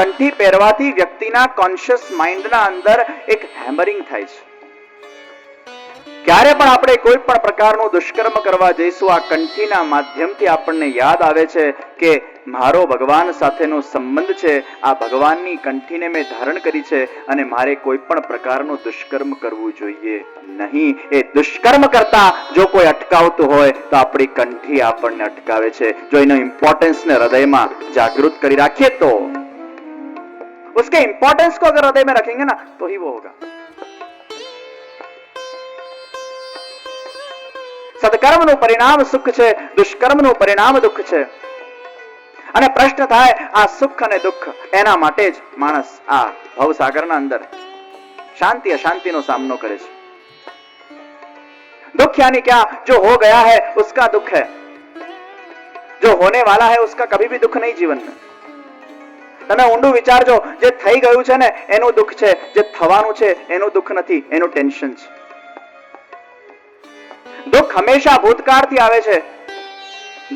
કંઠી પહેરવાથી વ્યક્તિના કોન્શિયસ માઇન્ડના અંદર એક હેમરિંગ થાય છે. ક્યારે પણ આપણે કોઈ પણ પ્રકારનું દુષ્કર્મ કરવા જઈશું, આ કંઠીના માધ્યમથી આપણને યાદ આવે છે કે મારો ભગવાન સાથેનો સંબંધ છે, આ ભગવાનની કંઠીને મેં ધારણ કરી છે અને મારે કોઈ પણ પ્રકારનું દુષ્કર્મ કરવું જોઈએ નહીં. એ દુષ્કર્મ કરતા જો કોઈ અટકાવતું હોય તો આપણી કંઠી આપણને અટકાવે છે. જો એનો ઇમ્પોર્ટન્સને હૃદયમાં જાગૃત કરી રાખીએ તો उसके इंपॉर्टेंस को अगर हृदय में रखेंगे ना तो ही वो होगा. સદકર્મનું પરિણામ સુખ છે, દુષ્કર્મનું પરિણામ દુઃખ છે. અને પ્રશ્ન થાય આ સુખ અને દુઃખ એના માટે જ માણસ આ ભવસાગરના અંદર શાંતિ અશાંતિનો સામનો કરે છે. दुख यानी क्या? जो हो गया है उसका दुख है, जो होने वाला है उसका कभी भी दुख नहीं जीवन में. તમે ઊંડું વિચારજો, જે થઈ ગયું છે ને એનું દુઃખ છે, જે થવાનું છે એનું દુઃખ નથી, એનું ટેન્શન છે. દુઃખ હંમેશા ભૂતકાળથી આવે છે.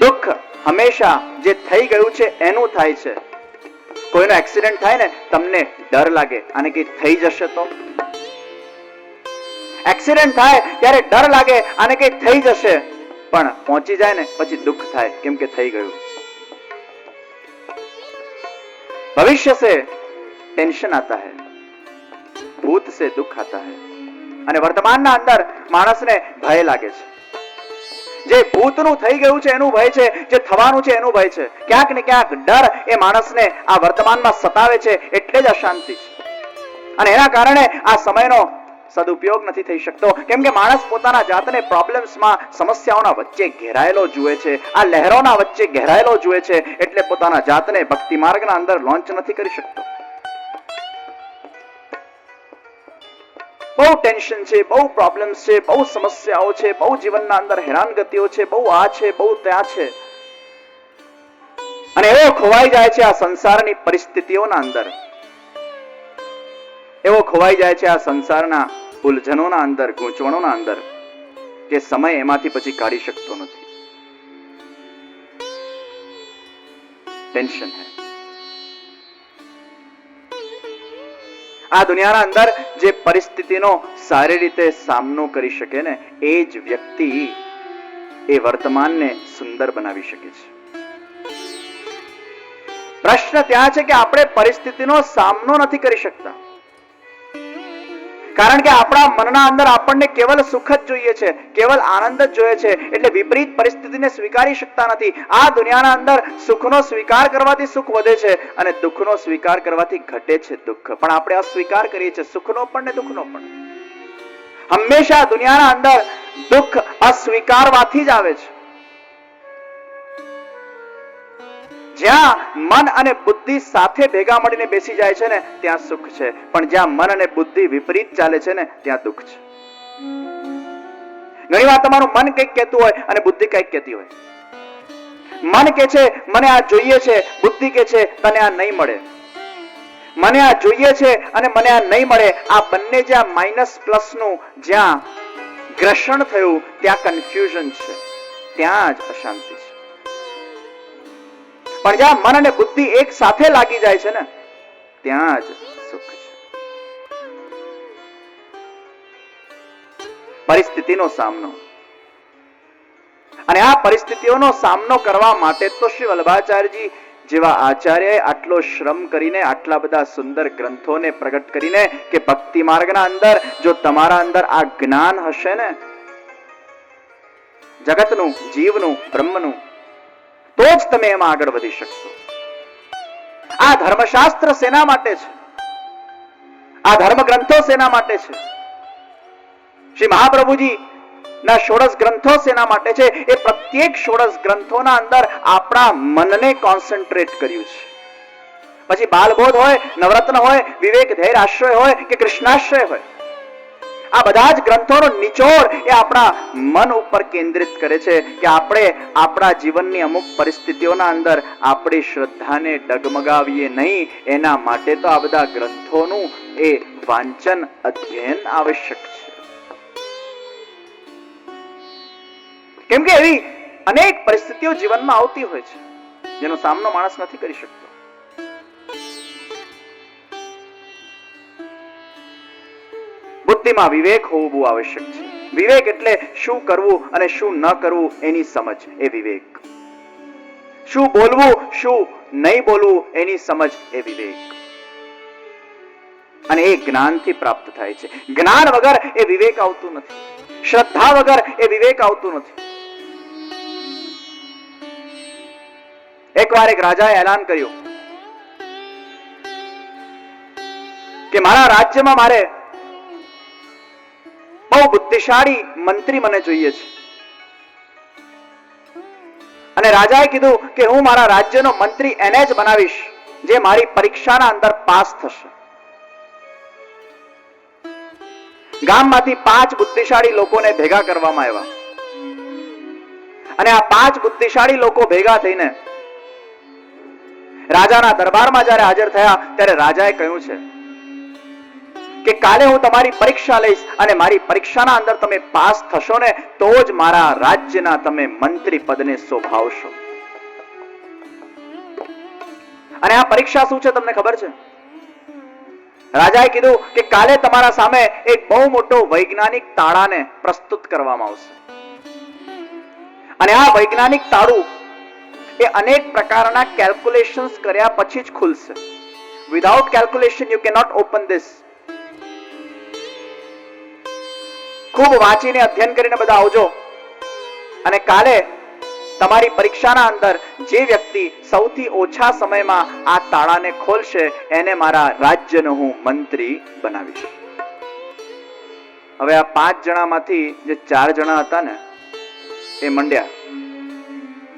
દુઃખ હંમેશા જે થઈ ગયું છે એનું થાય છે. કોઈનો એક્સિડન્ટ થાય ને તમને ડર લાગે આને કંઈ થઈ જશે તો. એક્સિડન્ટ થાય ત્યારે ડર લાગે આને કંઈ થઈ જશે, પણ પહોંચી જાય ને પછી દુઃખ થાય કેમ કે થઈ ગયું. भविष्य से टेंशन आता है, भूत से दुख आता है. અને વર્તમાનના અંદર માણસને ભય લાગે છે. જે ભૂતનું થઈ ગયું છે એનું ભય છે, જે થવાનું છે એનું ભય છે. ક્યાંક ને ક્યાંક ડર એ માણસને આ વર્તમાનમાં સતાવે છે, એટલે જ અશાંતિ છે. અને એના કારણે આ સમયનો સદુપયોગ નથી થઈ શકતો, કેમ કે માણસ પોતાના જાતને પ્રોબ્લેમ્સમાં, સમસ્યાઓના વચ્ચે ઘેરાયેલો જુએ છે, આ લહેરોના વચ્ચે ઘેરાયેલો જુએ છે, એટલે પોતાના જાતને ભક્તિ માર્ગના અંદર લોન્ચ નથી કરી શકતો. બહુ ટેન્શન છે, બહુ પ્રોબ્લેમ્સ છે, બહુ સમસ્યાઓ છે, બહુ જીવનના અંદર હેરાનગતિઓ છે, બહુ આ છે, બહુ ત્યાં છે. અને એવો ખોવાઈ જાય છે આ સંસારની પરિસ્થિતિઓના અંદર, એવો ખોવાઈ જાય છે આ સંસારના ઉલઝનોના અંદર, ગૂંચવણોના અંદર, કે સમય એમાંથી પછી કાઢી શકતો નથી. ટેન્શન હે. આ દુનિયાના અંદર જે પરિસ્થિતિનો સારી રીતે સામનો કરી શકે ને એ જ વ્યક્તિ એ વર્તમાનને સુંદર બનાવી શકે છે. પ્રશ્ન ત્યાં છે કે આપણે પરિસ્થિતિનો સામનો નથી કરી શકતા, કારણ કે આપણા મનના અંદર આપણને કેવલ સુખ જ જોઈએ છે, કેવલ આનંદ જ જોઈએ છે, એટલે વિપરીત પરિસ્થિતિને સ્વીકારી શકતા નથી. આ દુનિયાના અંદર સુખનો સ્વીકાર કરવાથી સુખ વધે છે અને દુઃખનો સ્વીકાર કરવાથી ઘટે છે દુઃખ. પણ આપણે અસ્વીકાર કરીએ છીએ સુખનો પણ ને દુઃખનો પણ. હંમેશા દુનિયાના અંદર દુઃખ અસ્વીકારવાથી જ આવે છે. જ્યાં મન અને બુદ્ધિ સાથે ભેગા મળીને બેસી જાય છે ને ત્યાં સુખ છે, પણ જ્યાં મન અને બુદ્ધિ વિપરીત ચાલે છે ને ત્યાં દુઃખ છે. ઘણી વાર તમારું મન કંઈક કહેતું હોય અને બુદ્ધિ કંઈક કહેતી હોય. મન કે છે મને આ જોઈએ છે, બુદ્ધિ કે છે તને આ નહીં મળે. મને આ જોઈએ છે અને મને આ નહીં મળે, આ બંને જ્યાં માઇનસ પ્લસ નું જ્યાં ઘર્ષણ થયું ત્યાં કન્ફ્યુઝન છે, ત્યાં જ અશાંતિ છે. પણ જ્યાં મન અને બુદ્ધિ એક સાથે લાગી જાય છે ને ત્યાં જ સુખ છે. પરિસ્થિતિનો સામનો, અને આ પરિસ્થિતિઓનો સામનો કરવા માટે તો શ્રી વલ્લભાચાર્યજી જેવા આચાર્યએ આટલો શ્રમ કરીને આટલા બધા સુંદર ગ્રંથોને પ્રગટ કરીને કે ભક્તિ માર્ગના અંદર જો તમારા અંદર આ જ્ઞાન હશે ને જગતનું, જીવનું, બ્રહ્મનું, તો જ તમે એમાં આગળ વધી શકશો. આ ધર્મશાસ્ત્ર શેના માટે છે? આ ધર્મ ગ્રંથો શેના માટે છે? શ્રી મહાપ્રભુજી ના ષોડશ ગ્રંથો શેના માટે છે? એ પ્રત્યેક ષોડશ ગ્રંથોના અંદર આપણા મનને કોન્સન્ટ્રેટ કર્યું છે. પછી બાલબોધ હોય, નવરત્ન હોય, વિવેક ધૈર્ય આશ્રય હોય કે કૃષ્ણાશ્રય હોય, આ બધા જ ગ્રંથોનો નિચોડ એ આપણા મન ઉપર કેન્દ્રિત કરે છે કે આપણે આપણા જીવનની અમુક પરિસ્થિતિઓના અંદર આપણી શ્રદ્ધાને ડગમગાવીએ નહીં. એના માટે તો આ બધા ગ્રંથોનું એ વાંચન, અધ્યયન આવશ્યક છે. કેમ કે એવી અનેક પરિસ્થિતિઓ જીવનમાં આવતી હોય છે જેનો સામનો માણસ નથી કરી શકતો. બુદ્ધિમાં વિવેક હોવું બહુ આવશ્યક છે. વિવેક એટલે શું કરવું અને શું ન કરવું એની સમજ, એ વિવેક. શું બોલવું શું નહીં બોલવું એની સમજ, એ વિવેક. અને એ જ્ઞાનથી પ્રાપ્ત થાય છે. જ્ઞાન વગર એ વિવેક આવતું નથી. શ્રદ્ધા વગર એ વિવેક આવતું નથી. એકવાર એક રાજાએ એલાન કર્યું કે મારા રાજ્યમાં મારે બહુ બુદ્ધિશાળી મંત્રી મને જોઈએ છે. અને રાજાએ કીધું કે હું મારા રાજ્યનો મંત્રી એને જ બનાવીશ જે મારી પરીક્ષાના અંદર પાસ થશે. ગામમાંથી 5 બુદ્ધિશાળી લોકોને ભેગા કરવામાં આવ્યા. અને આ 5 બુદ્ધિશાળી લોકો ભેગા થઈને રાજાના દરબારમાં જ્યારે હાજર થયા ત્યારે રાજાએ કહ્યું છે કે કાલે હું તમારી પરીક્ષા લઈશ અને મારી પરીક્ષાના અંદર તમે પાસ થશો ને તો જ મારા રાજ્યના તમે મંત્રી પદને શોભાવશો. અને આ પરીક્ષા શું છે તમને ખબર છે? રાજાએ કીધું કે કાલે તમારા સામે એક બહુ મોટો વૈજ્ઞાનિક તાળાને પ્રસ્તુત કરવામાં આવશે. અને આ વૈજ્ઞાનિક તાળું એ અનેક પ્રકારના કેલ્ક્યુલેશન્સ કર્યા પછી જ ખુલશે. Without calculation you cannot open this. ખૂબ વાંચીને અધ્યયન કરીને બધા આવજો. અને કાલે તમારી પરીક્ષાના અંદર જે વ્યક્તિ સૌથી ઓછા સમયમાં આ તાળાને ખોલશે એને મારા રાજ્યનો હું મંત્રી બનાવીશ. હવે આ 5 જણામાંથી જે 4 જણા હતા ને એ મંડ્યા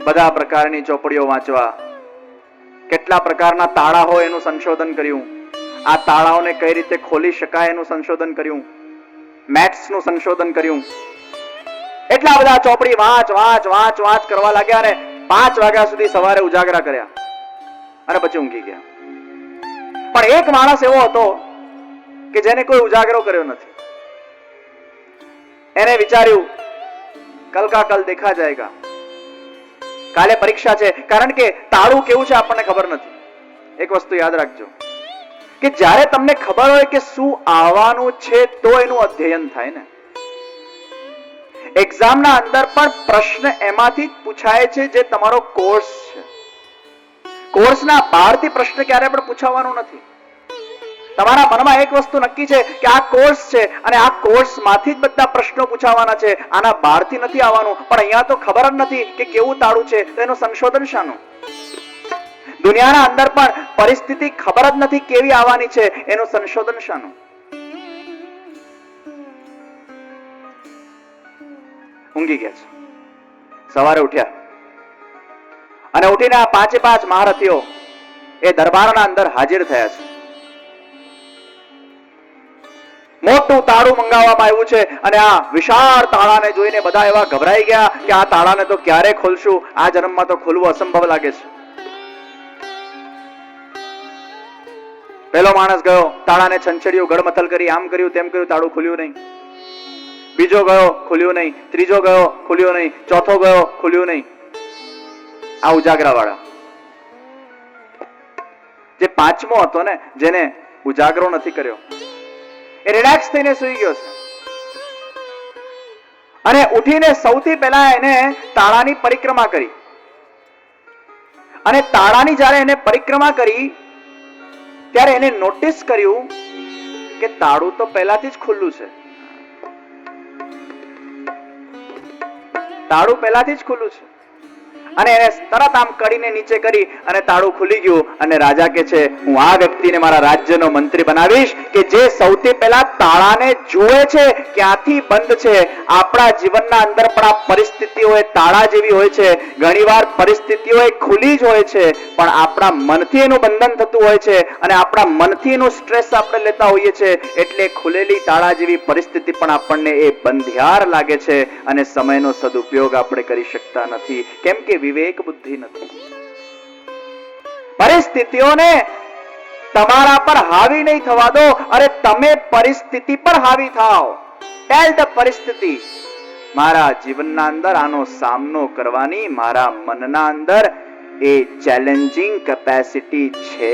બધા પ્રકારની ચોપડીઓ વાંચવા, કેટલા પ્રકારના તાળા હોય એનું સંશોધન કર્યું, આ તાળાઓને કઈ રીતે ખોલી શકાય એનું સંશોધન કર્યું, મેથ્સનું સંશોધન કર્યું. એટલા બધા ચોપડી વાંચ વાંચ વાંચ વાંચ કરવા લાગ્યા અને 5 વાગ્યા સુધી સવારે ઉજાગરા કર્યા અને પછી ઊંઘી ગયા. પણ એક માણસ એવો હતો કે જેને કોઈ ઉજાગરો કર્યો નથી. એને વિચાર્યું કલ કા કલ દેખા જાયગા, કાલે પરીક્ષા છે. કારણ કે તાળું કેવું છે આપણને ખબર નથી. એક વસ્તુ યાદ રાખજો કે જ્યારે તમને ખબર હોય કે શું આવવાનું છે તો એનું અધ્યયન થાય ને. એક્ઝામના અંદર પણ પ્રશ્ન એમાંથી જ પૂછાય છે જે તમારો કોર્સ છે. કોર્સના બહારથી પ્રશ્ન ક્યારે પણ પૂછાવાનો નથી. તમારા મનમાં એક વસ્તુ નક્કી છે કે આ કોર્સ છે અને આ કોર્સમાંથી જ બધા પ્રશ્નો પૂછાવાના છે, આના બહારથી નથી આવવાનું. પણ અહીંયા તો ખબર જ નથી કે કેવું તાળું છે તો એનું સંશોધન શાનું? દુનિયાના અંદર પણ પરિસ્થિતિ ખબર જ નથી કેવી આવવાની છે, એનું સંશોધન શાનું? ઊંઘી ગયા છે. સવારે ઉઠ્યા અને ઉઠીને આ 5 મહારથીઓ એ દરબારના અંદર હાજર થયા છે. મોટું તાળું મંગાવવામાં આવ્યું છે અને આ વિશાળ તાળાને જોઈને બધા એવા ગભરાઈ ગયા કે આ તાળાને તો ક્યારે ખોલશું, આ જન્મમાં તો ખોલવું અસંભવ લાગે છે. પહેલો માણસ ગયો, તાળાને છંછેડ્યું, ગળમથલ કરી, આમ કર્યું તેમ કર્યું, તાળું ખુલ્યું નહીં. બીજો ગયો, ખુલ્યું નહીં. ત્રીજો ગયો, ખુલ્યું નહીં. ચોથો ગયો, ખુલ્યું નહીં. આ ઉજાગરા વાળા. જે 5મો હતો ને, જેને ઉજાગરો નથી કર્યો, એ રિલેક્સ થઈને સૂઈ ગયો છે. અને ઉઠીને સૌથી પહેલા એને તાળાની પરિક્રમા કરી. અને તાળાની જ્યારે એને પરિક્રમા કરી ત્યારે એને નોટિસ કર્યું કે તાળું તો પહેલાથી જ ખુલ્લું છે. તાળું પહેલાથી જ ખુલ્લું છે. અને એને તરત આમ કડીને નીચે કરી અને તાળું ખુલી ગયું. અને રાજા કહે છે હું આ વ્યક્તિને મારા રાજ્યનો મંત્રી બનાવીશ કે જે સૌથી પહેલા તાળાને જુએ છે ક્યાંથી બંધ છે. આપણા જીવનના અંદર પણ આ પરિસ્થિતિઓ એ તાળા જેવી હોય છે. ઘણીવાર પરિસ્થિતિઓ એ ખુલી જ હોય છે પણ આપણા મનથી એનું બંધન થતું હોય છે અને આપણા મનથી એનું સ્ટ્રેસ આપણે લેતા હોઈએ છીએ. એટલે ખુલેલી તાળા જેવી પરિસ્થિતિ પણ આપણને એ બંધિયાર લાગે છે અને સમયનો સદુપયોગ આપણે કરી શકતા નથી. કેમ કે વિવેક બુદ્ધિ નથી. પરિસ્થિતિઓને તમારા પર હાવી નહીં થવા દો. અરે તમે પરિસ્થિતિ પર હાવી થાઓ. ટેલ ધ પરિસ્થિતિ મારા જીવનના અંદર આનો સામનો કરવાની મારા મનના અંદર એ ચેલેન્જિંગ કેપેસિટી છે.